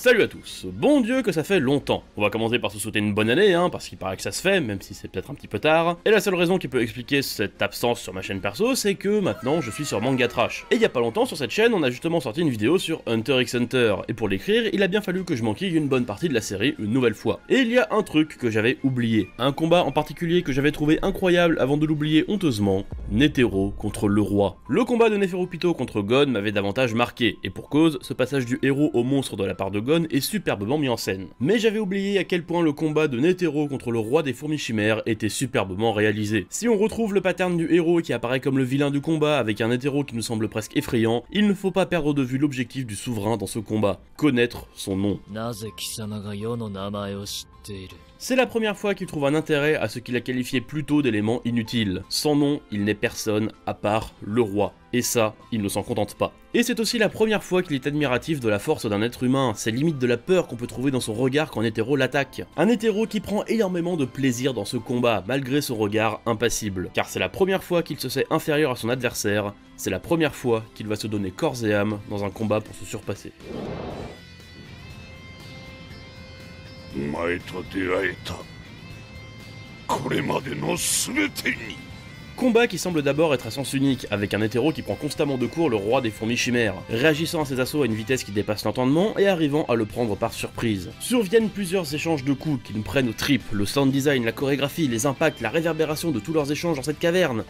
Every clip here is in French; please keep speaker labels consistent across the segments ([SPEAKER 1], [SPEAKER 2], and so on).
[SPEAKER 1] Salut à tous, bon Dieu que ça fait longtemps. On va commencer par se souhaiter une bonne année, parce qu'il paraît que ça se fait, même si c'est peut-être un petit peu tard. Et la seule raison qui peut expliquer cette absence sur ma chaîne perso, c'est que maintenant je suis sur Manga Trash. Et il y a pas longtemps sur cette chaîne, on a justement sorti une vidéo sur Hunter x Hunter, et pour l'écrire, il a bien fallu que je m'enquille une bonne partie de la série une nouvelle fois. Et il y a un truc que j'avais oublié, un combat en particulier que j'avais trouvé incroyable avant de l'oublier honteusement, Netero contre le roi. Le combat de Neferupito contre Gon m'avait davantage marqué, et pour cause, ce passage du héros au monstre de la part de Gon est superbement mis en scène. Mais j'avais oublié à quel point le combat de Netero contre le roi des fourmis chimères était superbement réalisé. Si on retrouve le pattern du héros qui apparaît comme le vilain du combat avec un Netero qui nous semble presque effrayant, il ne faut pas perdre de vue l'objectif du souverain dans ce combat, connaître son nom. C'est la première fois qu'il trouve un intérêt à ce qu'il a qualifié plutôt d'élément inutile. Sans nom, il n'est personne à part le roi. Et ça, il ne s'en contente pas. Et c'est aussi la première fois qu'il est admiratif de la force d'un être humain, c'est limite de la peur qu'on peut trouver dans son regard quand Netero l'attaque. Un Netero qui prend énormément de plaisir dans ce combat, malgré son regard impassible. Car c'est la première fois qu'il se sait inférieur à son adversaire, c'est la première fois qu'il va se donner corps et âme dans un combat pour se surpasser. Combat qui semble d'abord être à sens unique, avec un Netero qui prend constamment de court le roi des fourmis chimères, réagissant à ses assauts à une vitesse qui dépasse l'entendement et arrivant à le prendre par surprise. Surviennent plusieurs échanges de coups qui nous prennent aux tripes, le sound design, la chorégraphie, les impacts, la réverbération de tous leurs échanges dans cette caverne.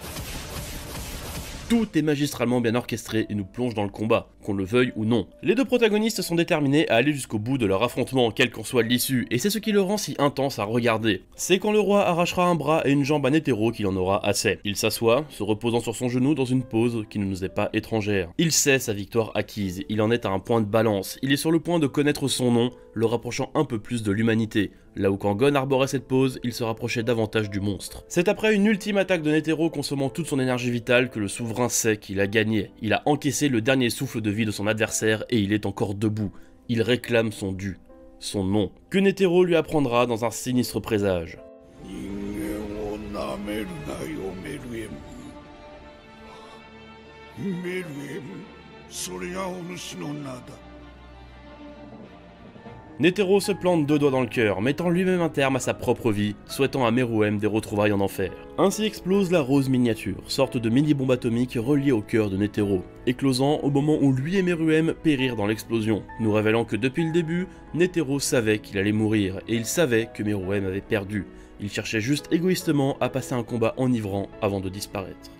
[SPEAKER 1] Tout est magistralement bien orchestré et nous plonge dans le combat, qu'on le veuille ou non. Les deux protagonistes sont déterminés à aller jusqu'au bout de leur affrontement, quelle qu'en soit l'issue, et c'est ce qui le rend si intense à regarder. C'est quand le roi arrachera un bras et une jambe à Netero qu'il en aura assez. Il s'assoit, se reposant sur son genou dans une pose qui ne nous est pas étrangère. Il sait sa victoire acquise, il en est à un point de balance, il est sur le point de connaître son nom, le rapprochant un peu plus de l'humanité. Là où quand Gon arborait cette pose, il se rapprochait davantage du monstre. C'est après une ultime attaque de Netero consommant toute son énergie vitale que le souverain sait qu'il a gagné. Il a encaissé le dernier souffle de vie de son adversaire et il est encore debout. Il réclame son dû, son nom, que Netero lui apprendra dans un sinistre présage. Netero se plante deux doigts dans le cœur, mettant lui-même un terme à sa propre vie, souhaitant à Meruem des retrouvailles en enfer. Ainsi explose la rose miniature, sorte de mini-bombe atomique reliée au cœur de Netero, éclosant au moment où lui et Meruem périrent dans l'explosion, nous révélant que depuis le début, Netero savait qu'il allait mourir, et il savait que Meruem avait perdu. Il cherchait juste égoïstement à passer un combat enivrant avant de disparaître.